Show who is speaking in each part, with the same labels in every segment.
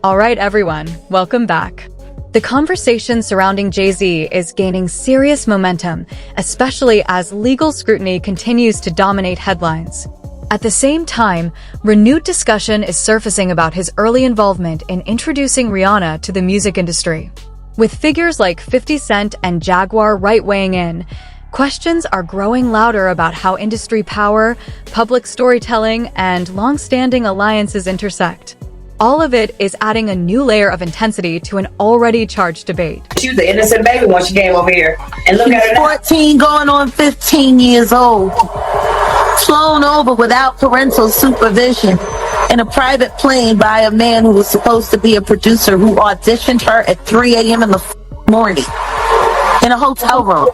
Speaker 1: All right, everyone, welcome back. The conversation surrounding Jay-Z is gaining serious momentum, especially as legal scrutiny continues to dominate headlines. At the same time, renewed discussion is surfacing about his early involvement in introducing Rihanna to the music industry. With figures like 50 Cent and Jaguar weighing in, questions are growing louder about how industry power, public storytelling, and long-standing alliances intersect. All of it is adding a new layer of intensity to an already charged debate.
Speaker 2: She was an innocent baby when she came over here. And look at her now.
Speaker 3: 14 going on 15 years old. Flown over without parental supervision in a private plane by a man who was supposed to be a producer who auditioned her at 3 a.m. in the morning in a hotel room.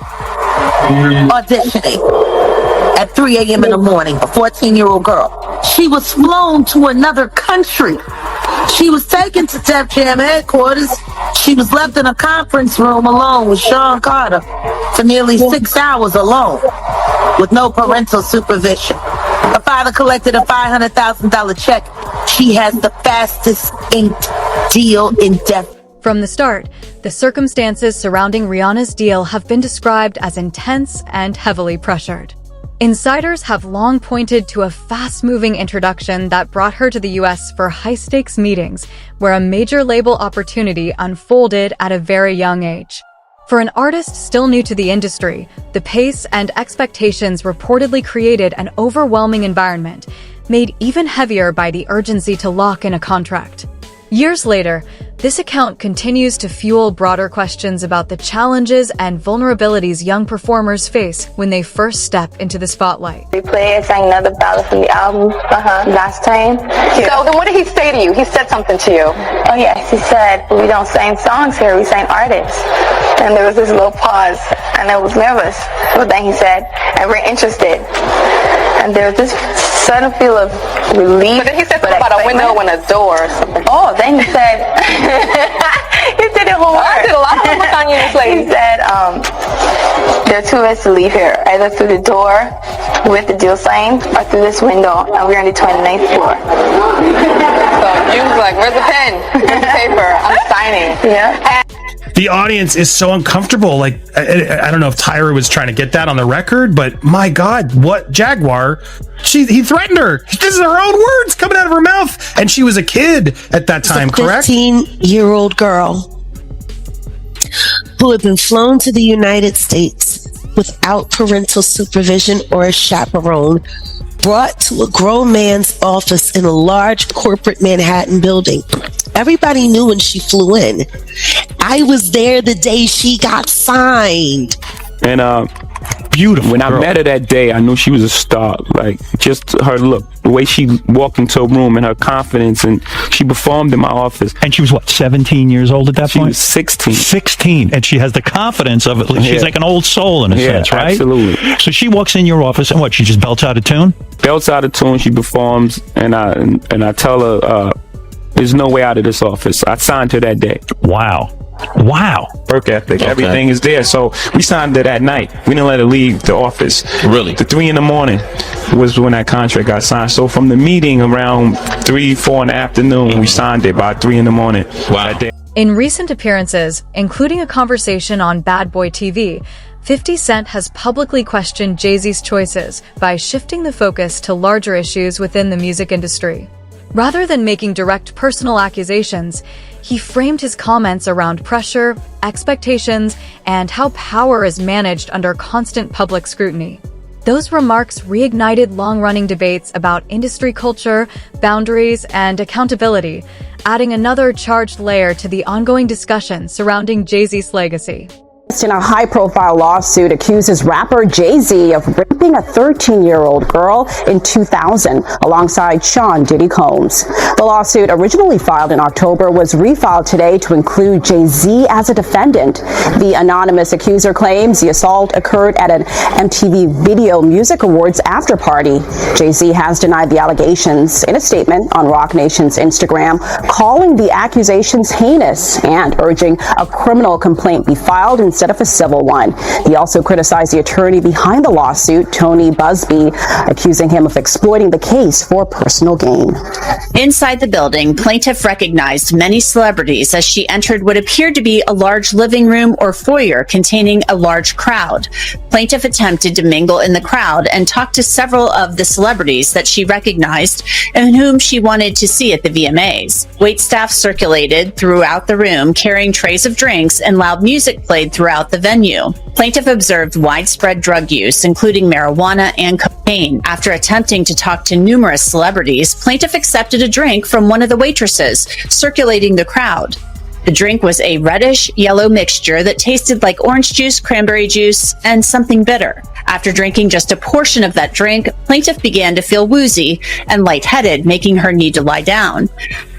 Speaker 3: Auditioning at 3 a.m. in the morning, a 14-year-old girl. She was flown to another country. She was taken to Def Jam headquarters. She was left in a conference room alone with Sean Carter for nearly 6 hours alone with no parental supervision. Her father collected a $500,000 check. She has the fastest inked deal in Def.
Speaker 1: From the start, the circumstances surrounding Rihanna's deal have been described as intense and heavily pressured. Insiders have long pointed to a fast-moving introduction that brought her to the US for high-stakes meetings, where a major label opportunity unfolded at a very young age. For an artist still new to the industry, the pace and expectations reportedly created an overwhelming environment, made even heavier by the urgency to lock in a contract. Years later, this account continues to fuel broader questions about the challenges and vulnerabilities young performers face when they first step into the spotlight.
Speaker 4: We played and sang another ballad from the album last time. Yeah.
Speaker 5: So then what did he say to you? He said something to you.
Speaker 4: Oh yes, he said, we don't sing songs here, we sing artists. And there was this little pause, and I was nervous. But then he said, and we're interested. And there was this sudden feel of relief.
Speaker 5: But then he said something about a window and a door or something.
Speaker 4: Oh, then he said, he did it whole
Speaker 5: I did a lot of homework on you, this lady.
Speaker 4: He said, there are two ways to leave here, either through the door with the deal signed, or through this window, and we're on the 29th floor.
Speaker 5: So you was like, where's the pen? Where's the paper? I'm signing.
Speaker 4: Yeah.
Speaker 6: The audience is so uncomfortable. Like, I don't know if Tyra was trying to get that on the record, but my God, what Jaguar? He threatened her. This is her own words coming out of her mouth. And she was a kid at that time, correct?
Speaker 3: 15-year-old girl who had been flown to the United States without parental supervision or a chaperone, brought to a grown man's office in a large corporate Manhattan building. Everybody knew when she flew in. I was there the day she got signed.
Speaker 7: And
Speaker 6: Beautiful.
Speaker 7: when
Speaker 6: girl.
Speaker 7: I met her that day, I knew she was a star. Like, just her look, the way she walked into a room and her confidence, and she performed in my office.
Speaker 8: And she was what, 17 years old at that
Speaker 7: She
Speaker 8: point?
Speaker 7: was 16.
Speaker 8: 16, and she has the confidence of it. She's
Speaker 7: Yeah.
Speaker 8: like an old soul in a sense, right?
Speaker 7: Absolutely.
Speaker 8: So she walks in your office, and what? She just belts out a tune.
Speaker 7: Belts out of tune, she performs, and I tell her, there's no way out of this office. I signed her that day.
Speaker 8: Wow.
Speaker 7: Work ethic, everything is there. So we signed her that night. We didn't let her leave the office.
Speaker 9: Really?
Speaker 7: The 3 a.m. was when that contract got signed. So from the meeting around 3, 4 in the afternoon, we signed it by 3 a.m.
Speaker 9: Wow.
Speaker 7: that day.
Speaker 1: In recent appearances, including a conversation on Bad Boy TV, 50 Cent has publicly questioned Jay-Z's choices by shifting the focus to larger issues within the music industry. Rather than making direct personal accusations, he framed his comments around pressure, expectations, and how power is managed under constant public scrutiny. Those remarks reignited long-running debates about industry culture, boundaries, and accountability, adding another charged layer to the ongoing discussion surrounding Jay-Z's legacy.
Speaker 10: In a high-profile lawsuit accuses rapper Jay-Z of raping a 13-year-old girl in 2000 alongside Sean Diddy Combs. The lawsuit, originally filed in October, was refiled today to include Jay-Z as a defendant. The anonymous accuser claims the assault occurred at an MTV Video Music Awards after-party. Jay-Z has denied the allegations in a statement on Roc Nation's Instagram, calling the accusations heinous and urging a criminal complaint be filed in instead of a civil one. He also criticized the attorney behind the lawsuit, Tony Busby, accusing him of exploiting the case for personal gain.
Speaker 9: Inside the building, plaintiff recognized many celebrities as she entered what appeared to be a large living room or foyer containing a large crowd. Plaintiff attempted to mingle in the crowd and talk to several of the celebrities that she recognized and whom she wanted to see at the VMAs. Waitstaff circulated throughout the room, carrying trays of drinks, and loud music played throughout the venue. Plaintiff observed widespread drug use, including marijuana and cocaine. After attempting to talk to numerous celebrities, plaintiff accepted a drink from one of the waitresses, circulating the crowd. The drink was a reddish-yellow mixture that tasted like orange juice, cranberry juice, and something bitter. After drinking just a portion of that drink, plaintiff began to feel woozy and lightheaded, making her need to lie down.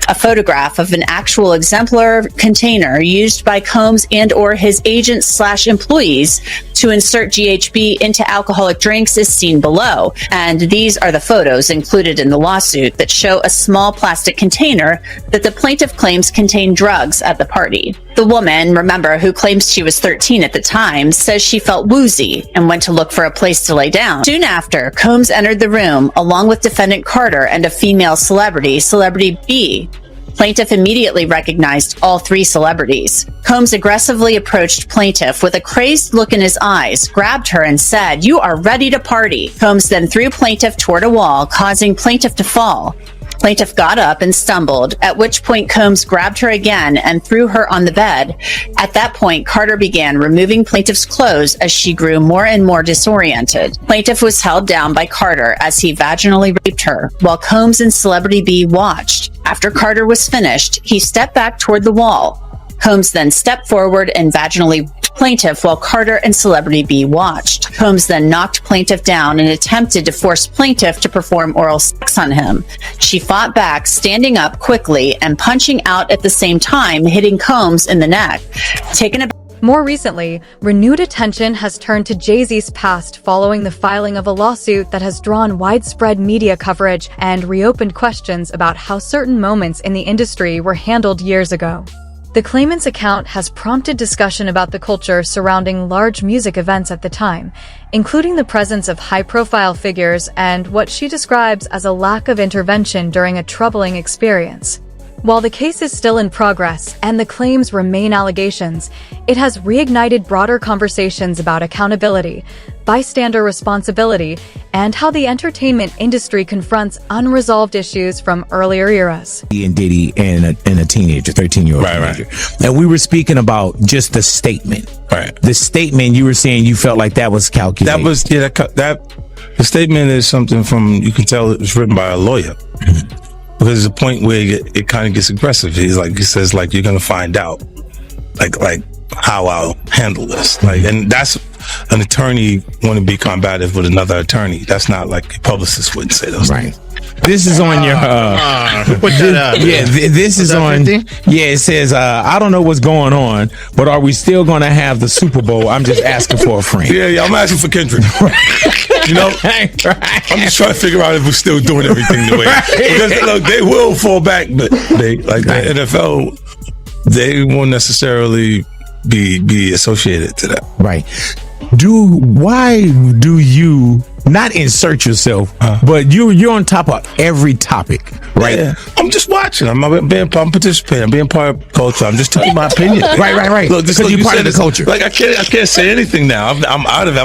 Speaker 9: A photograph of an actual exemplar container used by Combs and or his agents/employees to insert GHB into alcoholic drinks is seen below. And these are the photos included in the lawsuit that show a small plastic container that the plaintiff claims contained drugs at the party. The woman, remember, who claims she was 13 at the time, says she felt woozy and went to look for a place to lay down. Soon after, Combs entered the room along with defendant Carter and a female celebrity, Celebrity B. Plaintiff immediately recognized all three celebrities. Combs aggressively approached plaintiff with a crazed look in his eyes, grabbed her and said, "You are ready to party." Combs then threw plaintiff toward a wall, causing plaintiff to fall. Plaintiff got up and stumbled, at which point Combs grabbed her again and threw her on the bed. At that point, Carter began removing plaintiff's clothes as she grew more and more disoriented. Plaintiff was held down by Carter as he vaginally raped her, while Combs and Celebrity B watched. After Carter was finished, he stepped back toward the wall. Combs then stepped forward and vaginally plaintiff while Carter and Celebrity B watched. Combs then knocked plaintiff down and attempted to force plaintiff to perform oral sex on him. She fought back, standing up quickly and punching out at the same time, hitting Combs in the neck.
Speaker 1: More recently, renewed attention has turned to Jay-Z's past following the filing of a lawsuit that has drawn widespread media coverage and reopened questions about how certain moments in the industry were handled years ago. The claimant's account has prompted discussion about the culture surrounding large music events at the time, including the presence of high-profile figures and what she describes as a lack of intervention during a troubling experience. While the case is still in progress and the claims remain allegations, it has reignited broader conversations about accountability, bystander responsibility, and how the entertainment industry confronts unresolved issues from earlier eras.
Speaker 11: And Diddy and a teenager, 13-year-old teenager. Right. And we were speaking about just the statement.
Speaker 12: Right.
Speaker 11: The statement, you were saying you felt like that was calculated.
Speaker 12: That was, yeah, the statement is something from, you can tell it was written by a lawyer. Mm-hmm. Because there's a point where it kind of gets aggressive. He says, you're going to find out, like how I'll handle this. And that's an attorney want to be combative with another attorney. That's not like a publicist wouldn't say those things.
Speaker 11: This is on your, this is on, it says, I don't know what's going on, but are we still going to have the Super Bowl? I'm just asking for a friend.
Speaker 12: Yeah, I'm asking for Kendrick. You know, I'm just trying to figure out if we're still doing everything the way. Because look, they will fall back, but the NFL, they won't necessarily be associated to that.
Speaker 11: Right. Why do you not insert yourself, but you're on top of every topic, right?
Speaker 12: Yeah. I'm just watching. I'm participating. I'm being part of culture. I'm just telling my opinion.
Speaker 11: Right. Look, because you're part of the culture.
Speaker 12: I can't say anything now. I'm out of it.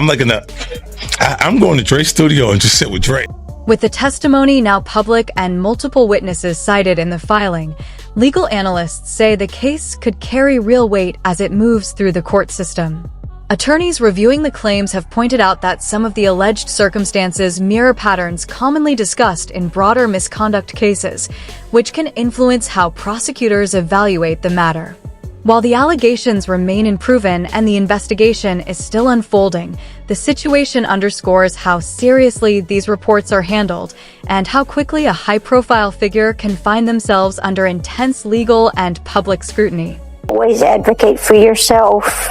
Speaker 12: I'm going to Dre's studio and just sit with Dre.
Speaker 1: With the testimony now public and multiple witnesses cited in the filing, legal analysts say the case could carry real weight as it moves through the court system. Attorneys reviewing the claims have pointed out that some of the alleged circumstances mirror patterns commonly discussed in broader misconduct cases, which can influence how prosecutors evaluate the matter. While the allegations remain unproven and the investigation is still unfolding, the situation underscores how seriously these reports are handled and how quickly a high-profile figure can find themselves under intense legal and public scrutiny.
Speaker 13: Always advocate for yourself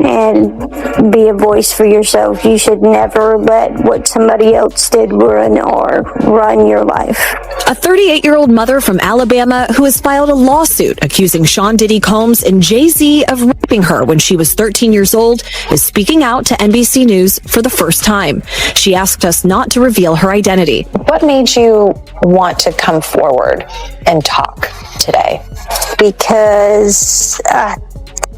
Speaker 13: and be a voice for yourself. You should never let what somebody else did run your life.
Speaker 14: A 38-year-old mother from Alabama who has filed a lawsuit accusing Sean Diddy Combs and Jay-Z of raping her when she was 13 years old is speaking out to NBC News for the first time. She asked us not to reveal her identity.
Speaker 15: What made you want to come forward and talk today?
Speaker 13: Because I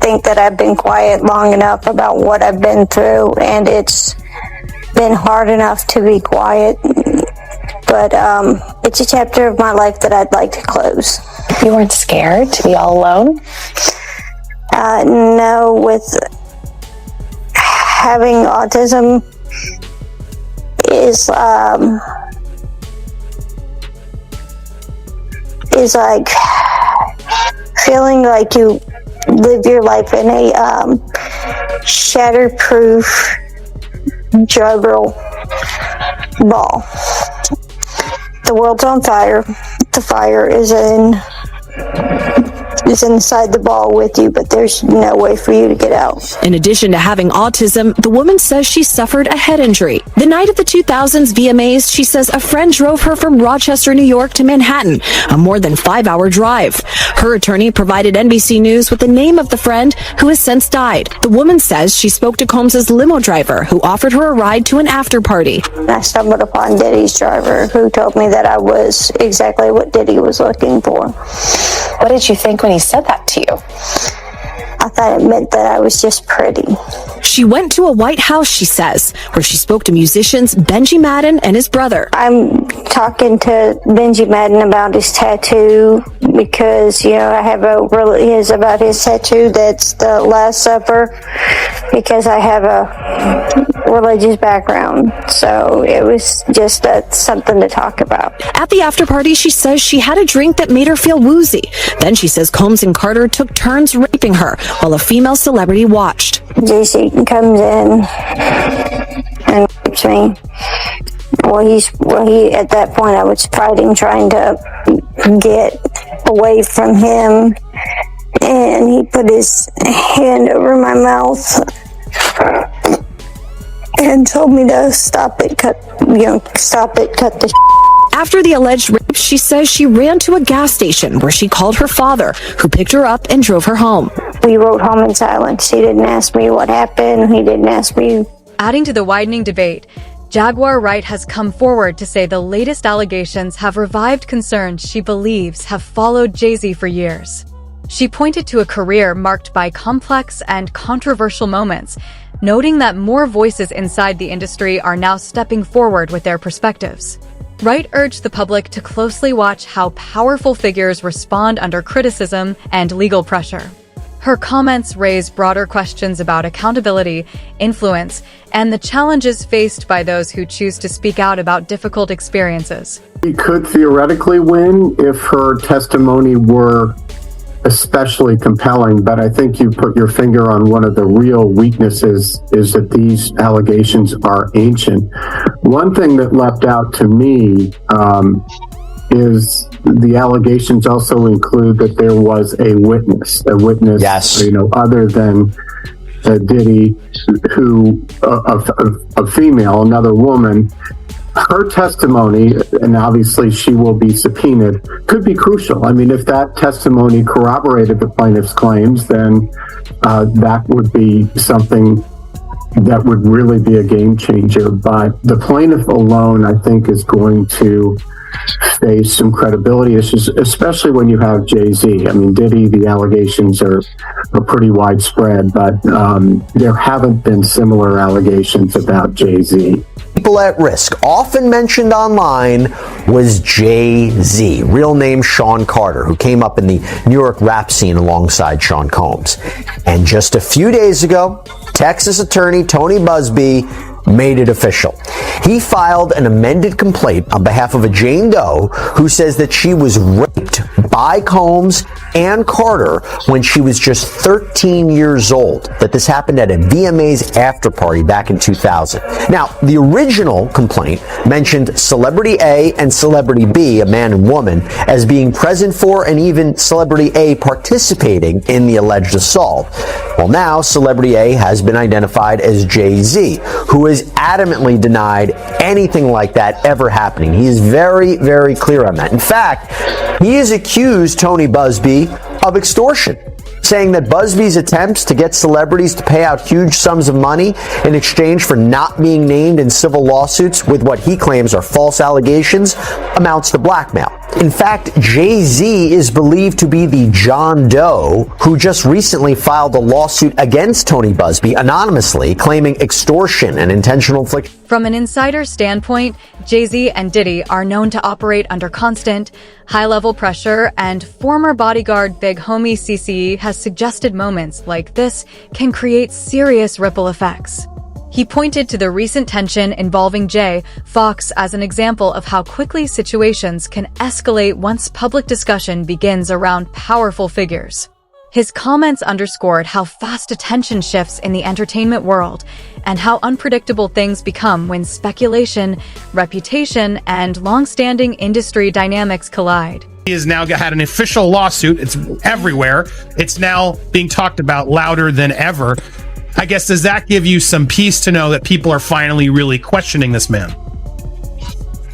Speaker 13: think that I've been quiet long enough about what I've been through, and it's been hard enough to be quiet. But it's a chapter of my life that I'd like to close.
Speaker 15: You weren't scared to be all alone?
Speaker 13: No, with having autism is like feeling like you live your life in a shatterproof juggle ball. The world's on fire. The fire is inside the ball with you, but there's no way for you to get out.
Speaker 14: In addition to having autism, the woman says she suffered a head injury. The night of the 2000s VMAs, she says a friend drove her from Rochester, New York to Manhattan, a more than 5-hour drive. Her attorney provided NBC News with the name of the friend who has since died. The woman says she spoke to Combs' limo driver who offered her a ride to an after party.
Speaker 13: I stumbled upon Diddy's driver who told me that I was exactly what Diddy was looking for.
Speaker 15: What did you think when he said that to you?
Speaker 13: I thought it meant that I was just pretty.
Speaker 14: She went to a White House, she says, where she spoke to musicians Benji Madden and his brother.
Speaker 13: I'm talking to Benji Madden about his tattoo because, I have about his tattoo that's the Last Supper because I have a religious background. So it was just something to talk about.
Speaker 14: At the after party, she says she had a drink that made her feel woozy. Then she says Combs and Carter took turns raping her while a female celebrity watched.
Speaker 13: JC comes in and rapes me. He at that point I was fighting, trying to get away from him, and he put his hand over my mouth and told me to stop it, cut the
Speaker 14: After the alleged rape, she says she ran to a gas station where she called her father, who picked her up and drove her home.
Speaker 13: We rode home in silence. He didn't ask me what happened. He didn't ask me.
Speaker 1: Adding to the widening debate, Jaguar Wright has come forward to say the latest allegations have revived concerns she believes have followed Jay-Z for years. She pointed to a career marked by complex and controversial moments, noting that more voices inside the industry are now stepping forward with their perspectives. Wright urged the public to closely watch how powerful figures respond under criticism and legal pressure. Her comments raise broader questions about accountability, influence, and the challenges faced by those who choose to speak out about difficult experiences.
Speaker 16: She could theoretically win if her testimony were especially compelling, but I think you put your finger on one of the real weaknesses is that these allegations are ancient. One thing that leapt out to me is the allegations also include that there was a witness,
Speaker 17: yes,
Speaker 16: other than Diddy, who a female, another woman. Her testimony, and obviously she will be subpoenaed, could be crucial. I mean, if that testimony corroborated the plaintiff's claims, then that would be something that would really be a game changer. But the plaintiff alone, I think, is going to face some credibility issues, especially when you have Jay-Z. I mean, Diddy, the allegations are pretty widespread, but there haven't been similar allegations about Jay-Z.
Speaker 17: People at risk, often mentioned online, was Jay-Z, real name Sean Carter, who came up in the New York rap scene alongside Sean Combs. And just a few days ago, Texas attorney Tony Busby made it official. He filed an amended complaint on behalf of a Jane Doe who says that she was raped by Combs and Carter when she was just 13 years old, that this happened at a VMA's after party back in 2000. Now, the original complaint mentioned Celebrity A and Celebrity B, a man and woman, as being present for and even Celebrity A participating in the alleged assault. Well, now Celebrity A has been identified as Jay-Z, who has adamantly denied anything like that ever happening. He is very, very clear on that. In fact, he has accused Tony Busby of extortion, saying that Busby's attempts to get celebrities to pay out huge sums of money in exchange for not being named in civil lawsuits with what he claims are false allegations amounts to blackmail. In fact, Jay-Z is believed to be the John Doe who just recently filed a lawsuit against Tony Busby anonymously, claiming extortion and intentional infliction.
Speaker 1: From an insider standpoint, Jay-Z and Diddy are known to operate under constant, high-level pressure, and former bodyguard Big Homie CCE has suggested moments like this can create serious ripple effects. He pointed to the recent tension involving Jay Fox as an example of how quickly situations can escalate once public discussion begins around powerful figures. His comments underscored how fast attention shifts in the entertainment world and how unpredictable things become when speculation, reputation, and long-standing industry dynamics collide.
Speaker 6: He has now had an official lawsuit. It's everywhere. It's now being talked about louder than ever. I guess, does that give you some peace to know that people are finally really questioning this man?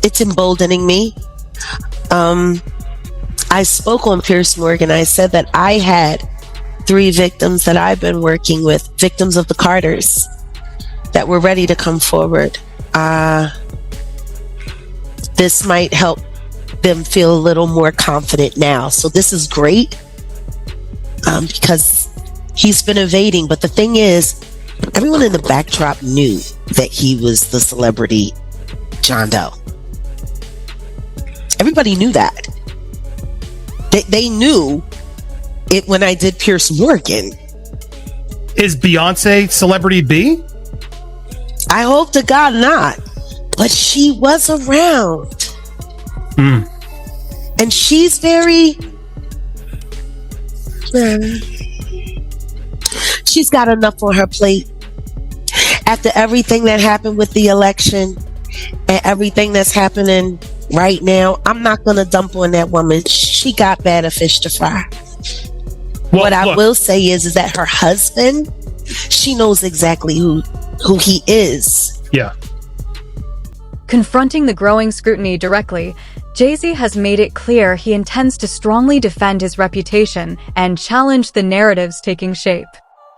Speaker 18: It's emboldening me. I spoke on Piers Morgan. I said that I had 3 victims that I've been working with, victims of the Carters, that were ready to come forward. This might help them feel a little more confident now. So this is great because he's been evading. But the thing is, everyone in the backdrop knew that he was the celebrity John Doe. Everybody knew that. They knew it when I did Piers Morgan.
Speaker 6: Is Beyonce Celebrity B?
Speaker 18: I hope to God not. But she was around. And she's very... she's got enough on her plate. After everything that happened with the election and everything that's happening right now, I'm not going to dump on that woman. She got better fish to fry.
Speaker 6: Well,
Speaker 18: what I will say is that her husband, she knows exactly who he is.
Speaker 6: Yeah.
Speaker 1: Confronting the growing scrutiny directly, Jay-Z has made it clear he intends to strongly defend his reputation and challenge the narratives taking shape.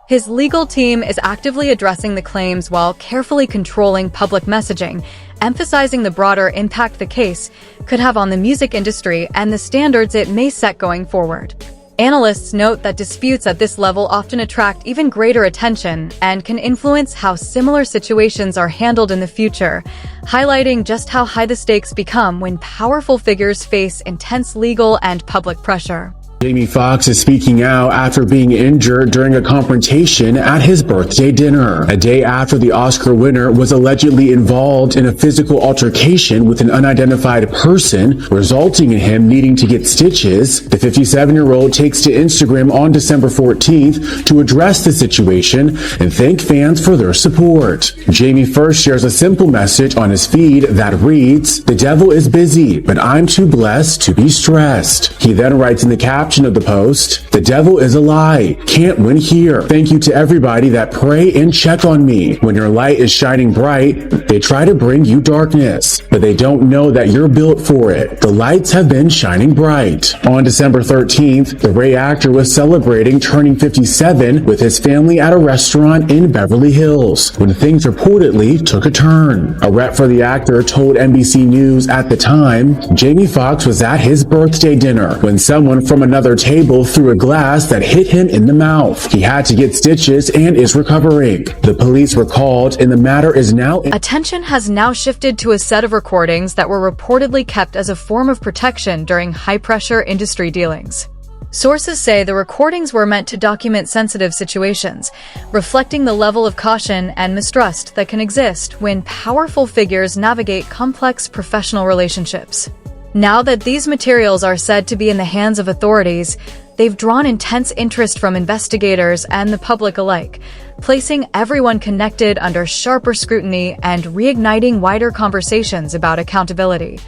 Speaker 1: His legal team is actively addressing the claims while carefully controlling public messaging, emphasizing the broader impact the case could have on the music industry and the standards it may set going forward. Analysts note that disputes at this level often attract even greater attention and can influence how similar situations are handled in the future, highlighting just how high the stakes become when powerful figures face intense legal and public pressure.
Speaker 19: Jamie Foxx is speaking out after being injured during a confrontation at his birthday dinner, a day after the Oscar winner was allegedly involved in a physical altercation with an unidentified person, resulting in him needing to get stitches. The 57-year-old takes to Instagram on December 14th to address the situation and thank fans for their support. Jamie first shares a simple message on his feed that reads, "The devil is busy, but I'm too blessed to be stressed." He then writes in the caption of the post, "The devil is a lie. Can't win here. Thank you to everybody that pray and check on me. When your light is shining bright, they try to bring you darkness, but they don't know that you're built for it. The lights have been shining bright." On December 13th, the Ray actor was celebrating turning 57 with his family at a restaurant in Beverly Hills when things reportedly took a turn. A rep for the actor told NBC News at the time, Jamie Foxx was at his birthday dinner when someone from another table threw a glass that hit him in the mouth. He had to get stitches and is recovering. The police were called and the matter is now...
Speaker 1: Attention has now shifted to a set of recordings that were reportedly kept as a form of protection during high-pressure industry dealings. Sources say the recordings were meant to document sensitive situations, reflecting the level of caution and mistrust that can exist when powerful figures navigate complex professional relationships. Now that these materials are said to be in the hands of authorities, they've drawn intense interest from investigators and the public alike, placing everyone connected under sharper scrutiny and reigniting wider conversations about accountability,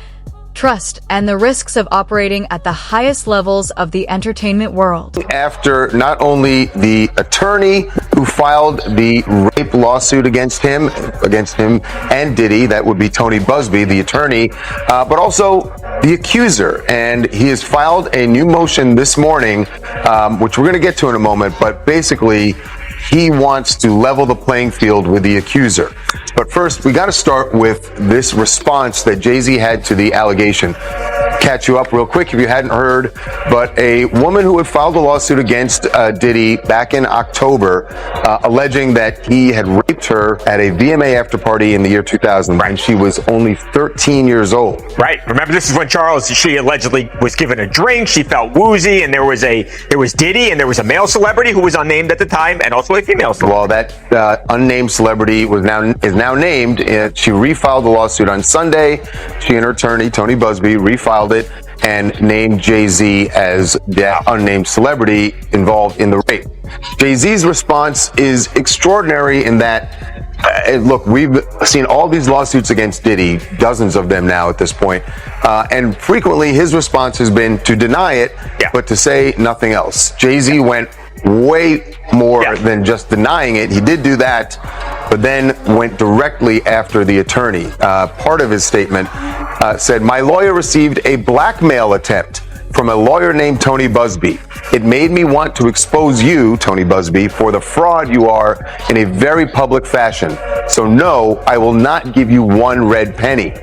Speaker 1: trust, and the risks of operating at the highest levels of the entertainment world.
Speaker 20: After not only the attorney who filed the rape lawsuit against him and Diddy, that would be Tony Busby, the attorney, but also the accuser. And he has filed a new motion this morning, which we're going to get to in a moment, but basically he wants to level the playing field with the accuser. But first, we got to start with this response that Jay-Z had to the allegation. Catch you up real quick if you hadn't heard, but a woman who had filed a lawsuit against Diddy back in October, alleging that he had raped her at a VMA after party in the year 2000, when she was only 13 years old.
Speaker 21: Right. Remember, this is when she allegedly was given a drink. She felt woozy, and there was Diddy, and there was a male celebrity who was unnamed at the time, and also a female celebrity.
Speaker 20: Well, that unnamed celebrity is now named. She refiled the lawsuit on Sunday. She and her attorney, Tony Busby, refiled it and named Jay-Z as the unnamed celebrity involved in the rape. Jay-Z's response is extraordinary in that, look, we've seen all these lawsuits against Diddy, dozens of them now at this point, and frequently his response has been to deny it, but to say nothing else. Jay-Z went way more than just denying it. He did do that, but then went directly after the attorney. Part of his statement said, "My lawyer received a blackmail attempt from a lawyer named Tony Busby. It made me want to expose you, Tony Busby, for the fraud you are in a very public fashion. So no, I will not give you one red penny."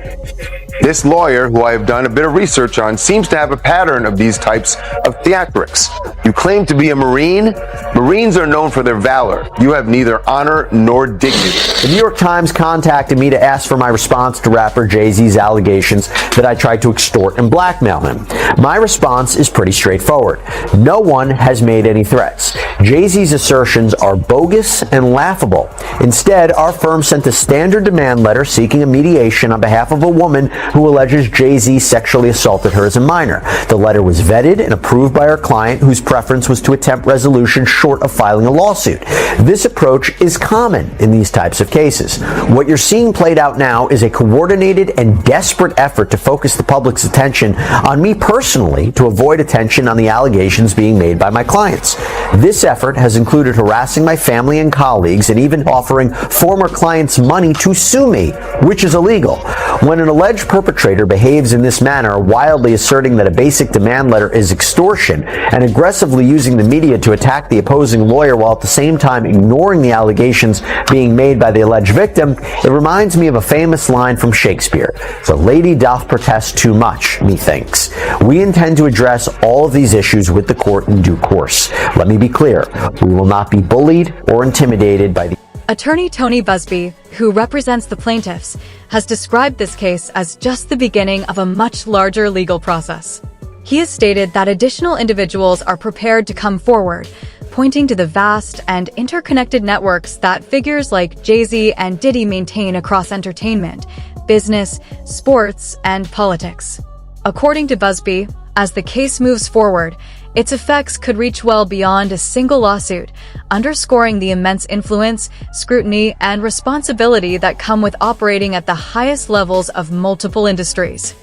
Speaker 20: This lawyer, who I have done a bit of research on, seems to have a pattern of these types of theatrics. You claim to be a Marine? Marines are known for their valor. You have neither honor nor dignity.
Speaker 17: The New York Times contacted me to ask for my response to rapper Jay-Z's allegations that I tried to extort and blackmail him. My response is pretty straightforward. No one has made any threats. Jay-Z's assertions are bogus and laughable. Instead, our firm sent a standard demand letter seeking a mediation on behalf of a woman who alleges Jay-Z sexually assaulted her as a minor. The letter was vetted and approved by our client, whose preference was to attempt resolution short of filing a lawsuit. This approach is common in these types of cases. What you're seeing played out now is a coordinated and desperate effort to focus the public's attention on me personally to avoid attention on the allegations being made by my clients. This effort has included harassing my family and colleagues and even offering former clients money to sue me, which is illegal. When an alleged perpetrator behaves in this manner, wildly asserting that a basic demand letter is extortion and aggressively using the media to attack the opposing lawyer while at the same time ignoring the allegations being made by the alleged victim, it reminds me of a famous line from Shakespeare: "The lady doth protest too much, methinks." We intend to address all of these issues with the court in due course. Let me be clear, we will not be bullied or intimidated by the
Speaker 1: Attorney Tony Busby, who represents the plaintiffs, has described this case as just the beginning of a much larger legal process. He has stated that additional individuals are prepared to come forward, pointing to the vast and interconnected networks that figures like Jay-Z and Diddy maintain across entertainment, business, sports, and politics. According to Busby, as the case moves forward, its effects could reach well beyond a single lawsuit, underscoring the immense influence, scrutiny, and responsibility that come with operating at the highest levels of multiple industries.